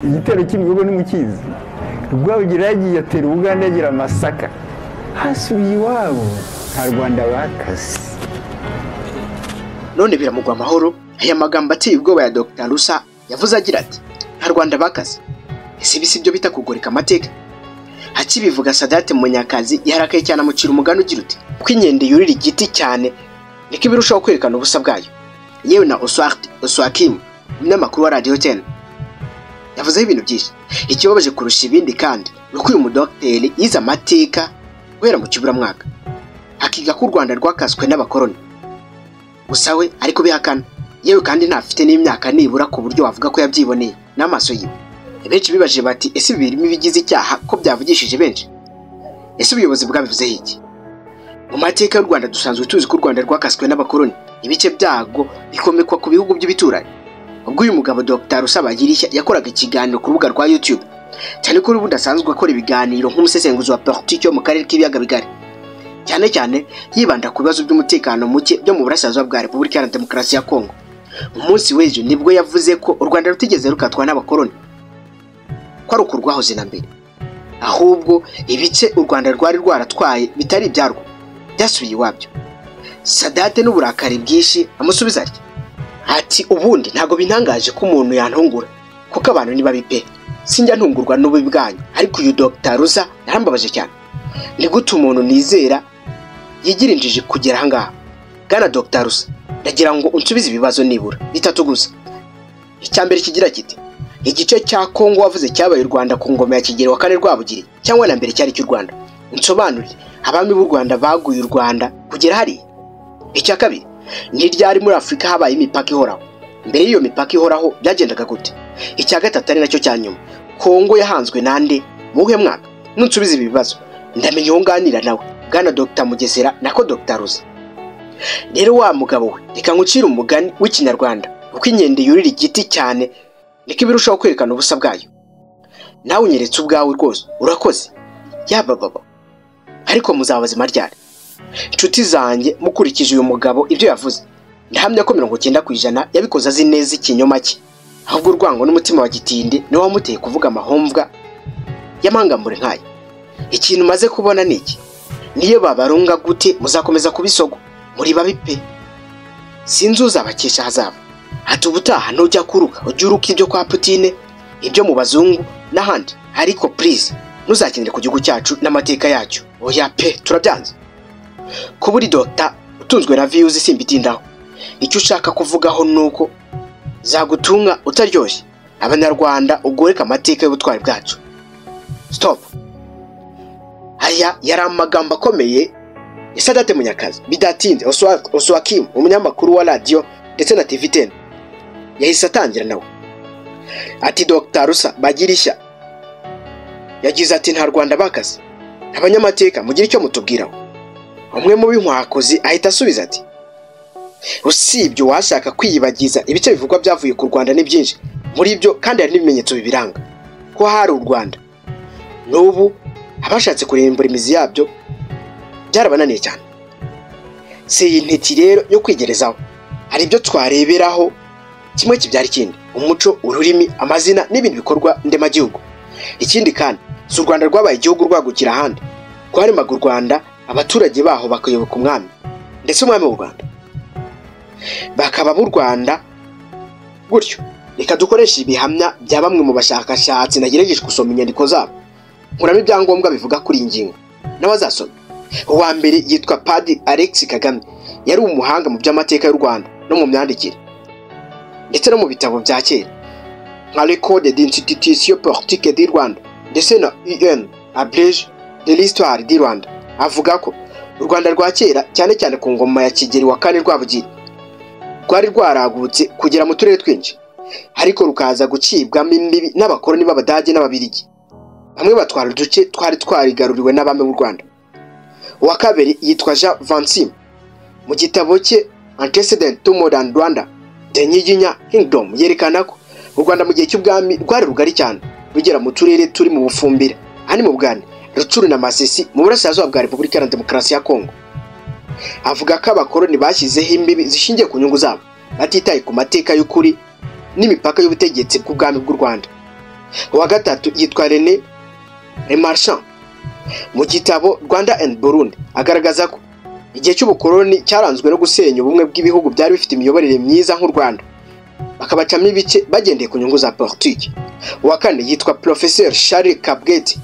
igitero cy'imigogo n'umukizi Rwabugiri yagiye atera Uganda agira Masaka hasubiye iwabo nta Rwanda bakaze. None biramugwa amahoro aya magambo ateye ubwoba ya Dr. Rusa yavuze agira ati nta Rwanda bakaze. Ese bisi byo bita kugoreka amateka? Hakibivuga Sadate Munyakazi yarakaye cyane amucira umugani ugira uti ko inkende yurira igiti cyane niko ibirushaho kwerekana ubusa bwayo. Yewe na Oswakim umunyamakuru wa Radio 10 yavuze ibintu byinshi. Ikibabaje kurusha ibindi kandi nuko uyu mudokiteri yize amateka guhera mu kiburamwaka akiga ko u Rwanda rwakaswe n'abakoroni. Gusa we ariko bihakana yewe kandi ntafite n'imyaka nibura ku buryo wavuga ko yabyiboneye n'amaso yiwe. Benshi bibaje bati ese birimo ibigize icyaha ko byavugishije benshi? Ese ubuyobozi bwabivuze iki? Mu mateka y'u Rwanda dusanzwe tuzi ko u Rwanda rwakaswe n'abakoroni, ibice byago bikomekwa ku bihugu by'ibituranyi. Ubwo uyu mugabo Dr. Rusabagirishya yakoraga ikiganiro ku rubuga rwa YouTube, cyane ko ubu dasanzwe akora ibiganiro nk'umusesenguzi wa politiki yo mu karere k'ibiyaga bigari, cyane cyane yibanda ku bibazo by'umutekano muke byo mu burasirazuba bwa Repubulika Iharanira Demokarasi ya Kongo. Umunsi w'ejo nibwo yavuze ko u Rwanda rutigeze rukatwa n'abakoroni, ko ari ukurwahoze na mbere, ahubwo ibice u Rwanda rwari rwaratwaye bitari ibyarwo byasubiye iwabyo. Sadate n'uburakari bwinshi amusubiza ati ubundi ntago bintangaje ko umuntu yantungura kuko abantu niba bipe sinjya ntungurwa n'ububi bwanyu, ariko uyu Dr. Rusa yarambabaje cyane. Ni gute umuntu nizera yigira injiji kugera ahangaha? Bwana Dr. Rusa ndagira ngo unsubize ibibazo nibura bitatu gusa. Icyambere kigira kiti igice cya Kongo wavuze cyabaye u Rwanda ku ngoma ya Kigeli wa kane Rwabugiri cyangwa na mbere cyari cy'u Rwanda? Unsobanurire abami b'u Rwanda baguye u Rwanda kugera hari. Icya kabiri ni ryari muri Afrika habaye imipaka ihoraho? Mbere y'iyo mipaka ihoraho byagendaga gute? Icya gatatu ari nacyo cyanyuma, Kongo yahanzwe nande mu uhe mwaka? Nunsubize ibi bibazo ndamenye aho nganira nawe Bwana Dr. Mugesera nako Dr. Rusa. Rero wa mugabo we reka ngucira umugani w'ikinyarwanda uko inkende yurira igiti cyane niko ibirushaho kwerekana ubusa bwayo. Nawe unyeretse ubwawe rwose urakoze yabababa, ariko muzabaze maryari inshuti zanjye mukurikije uyu mugabo ibyo yavuze. Ndahamya ko 90% yabikoze azi neza ikinyoma cye, ahubwo urwango n'umutima wa gitinde niwe wamuteye kuvuga amahomvwa y'amangambure nk'aya. Ikintu maze kubona niki niyo babarunga gute muzakomeza kubisogo muri babipe sinzuza abakesha hazaba. Ati ubutaha nujya kuruka ujuruka ibyo kwa Putine ibyo mu bazungu n'ahandi, ariko please nuzakenere ku gihugu cyacu n'amateka yacyo. Oya pe turabyanze. Kuburi Dr. utunzwe na views simbitindaho. Icyo ushaka kuvugaho nuko zagutunga utaryoshye abanyarwanda ugoreka amateka y'ubutwari bwacu. Stop. Aya yari amagambo akomeye ya Sadate Munyakazi. Bidatinze Oswakim umunyamakuru wa radio ndetse na TV10 yahise atangira nawe ati Dr. Rusa Bagirishya yagize ati nta Rwanda bakaze. Abanyamateka mugira icyo mutubwiraho. Umwe mu b'inkwakozi ahita asubiza ati usibye washaka kwiyibagiza ibice bivugwa byavuye ku Rwanda ni byinshi muri byo kandi hari n'ibimenyetso bibiranga ko hari u Rwanda. N'ubu abashatse kurimbura imizi yabyo byarabananiye cyane. Si intiti rero yo kwigerezaho, hari ibyo twareberaho kimwe kibyara ikindi: umuco, ururimi, amazina n'ibindi bikorwa ndemagihugu. Ikindi kandi si u Rwanda rwabaye igihugu rwagukira ahandi, rwaremaga u Rwanda abaturage baho bakayoboka umwami, ndetse umwami w'u Rwanda bakaba b'u Rwanda. Gutyo reka dukoresha ibihamya bya bamwe mu bashakashatsi nagerageje gusoma inyandiko zabo nkuramo ibyangombwa bivuga kuri ingingo n'abazasoma. Uwa mbere yitwa Padiri Alex Kagame, yari umuhanga mu by'amateka y'u Rwanda no mu myandikire ndetse no mu bitabo bya kera nka Record d'Institution Politique du Rwanda ndetse na UN Abrège de l'Histoire du Rwanda. Avuga ko u Rwanda rwa kera cyane cyane ku ngoma ya Kigeli wa kane Rwabugiri rwari rwaragutse kugera mu turere twinshi, ariko rukaza gucibwamo imbibi n'abakoroni b'Abadage n'Ababiligi. Bamwe batwara uduce twari twarigaruriwe n'abami b'u Rwanda. Uwa kabiri yitwa Jean Vansim, mu gitabo cye Antecedents to Modern Rwanda The Nyiginya Kingdom yerekana ko u Rwanda mu gihe cy'ubwami rwari rugari cyane rugera mu turere turi mu Bufumbira, hani mu Bugande, Rutsuru na Masisi mu burasirazuba bwa Repubulika Iharanira Demokarasi ya Kongo. Avuga ko abakoroni bashyizeho imbibi zishingiye ku nyungu zabo batitaye ku mateka y'ukuri n'imipaka y'ubutegetsi bw'ubwami bw'u Rwanda. uwa gatatu yitwa René Marchand mu gitabo Rwanda and Burundi agaragaza ko igihe cy'ubukoloni cyaranzwe no gusenya ubumwe bw'ibihugu byari bifite imiyoborere myiza nk'u Rwanda bakabacamo ibice bagendeye ku nyungu za politiki. Uwa kane yitwa Professeur Charles Kabwete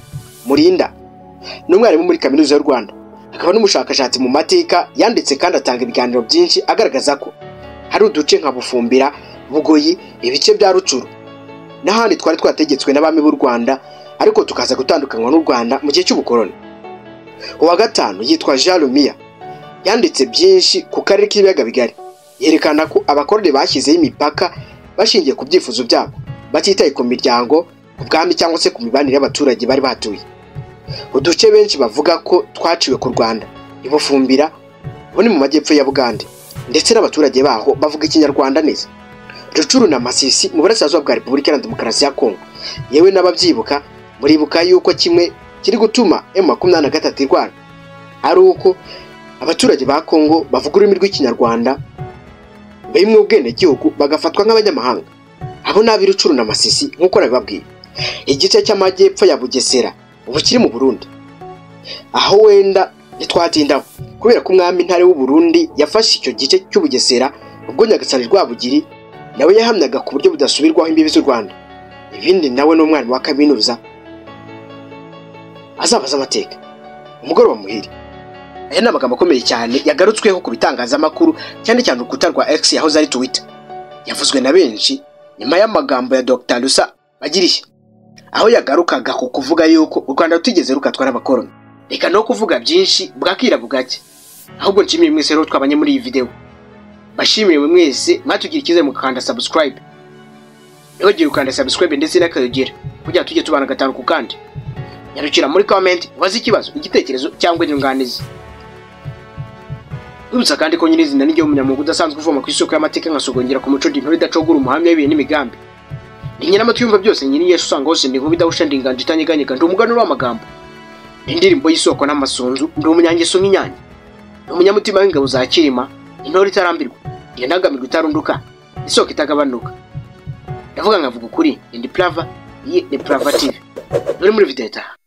Murinda n'umwarimu muri kaminuza y'u Rwanda akaba n'umushakashatsi mu mateka yanditse kandi atanga ibiganiro byinshi agaragaza ko hari uduce nka Bufumbira, Bugoyi, ibice bya Rucuru n'ahandi twari twategetswe n'abami b'u Rwanda ariko tukaza gutandukanywa n'u Rwanda mu gihe cy'ubukoloni. Uwa gatanu yitwa Jean Lumiya yanditse byinshi ku karere k'ibiyaga bigari yerekana ko abakoloni bashyizeho imipaka bashingiye ku byifuzo byabo batitaye ku miryango, ku bwami cyangwa se ku mibanire y'abaturage bari batuye. Uduce benshi bavuga ko twaciwe ku Rwanda Ibufumbira buni mu majyepfo ya Bugande ndetse n'abaturage baho bavuga ikinyarwanda neza. Rucuru na Masisi mu burasirazuba bwa Repubulika ya Demokarasi ya Kongo yewe n'ababyibuka muribuka yuko kimwe kiri gutuma M23 irwana ari uko abaturage ba Kongo bavuga ururimi rw'ikinyarwanda bimwe ubwene gihugu bagafatwa nk'abanyamahanga. Abo nabi Rucuru na Masisi nkuko nabibabwiye. Igice cy'amajyepfo ya Bugesera ubu kiri mu Burundi aho wenda ntitwatindaho kubera ko umwami ntare w'u Burundi yafashe icyo gice cy'Ubugesera ubwo Nyagasani Rwabugiri nawe yahamyaga ku buryo budasubirwaho imbibi z'u Rwanda. Ibindi nawe n'umwana wa kaminuza azabaza amateka. Umugoroba muhire. Aya ni amagambo akomeye cyane yagarutsweho ku bitangazamakuru cyane cyane urukuta rwa X yahoze ari Twitter. Yavuzwe na benshi nyuma y'amagambo ya Dr. Lusa Bagirishya aho yagarukaga ku kuvuga yuko u Rwanda rutigeze rukatwa n'abakoloni. Reka no kuvuga byinshi bwakira bugake. Ahubwo nshimiye mwese rero twabanye muri iyi video. Bashimiye mwese mwatugira ikize mukanda subscribe. Nogire ukanda subscribe ndetse n'akayogera kugira tujye tubana gatanu ku kandi. Nyarukira muri comment wazi ikibazo, igitekerezo cyangwa inyunganizi. Ubutsa kandi ko nyirizina n'ijye umunyamwuga udasanzwe uvoma ku isoko y'amateka nkasogongera ku muco d'intore idacogura umuhamya w'ibihe n'imigambi. Ni nyina amatuyumva byose nyiri Yesu usanga hose ni nkubida ushandinganje itanyeganyega ndi umuganuro w'amagambo. Indirimbo y'isoko n'amasunzu ndi umunyangeso nk'inyange. Umunyamutima w'ingabo za Kirima intore itarambirwa yendagamirwa itarunduka isoko itagabanuka. Ndavuga nkavuga ukuri ndi Plava iyi ni Plava TV. Muri video itaha.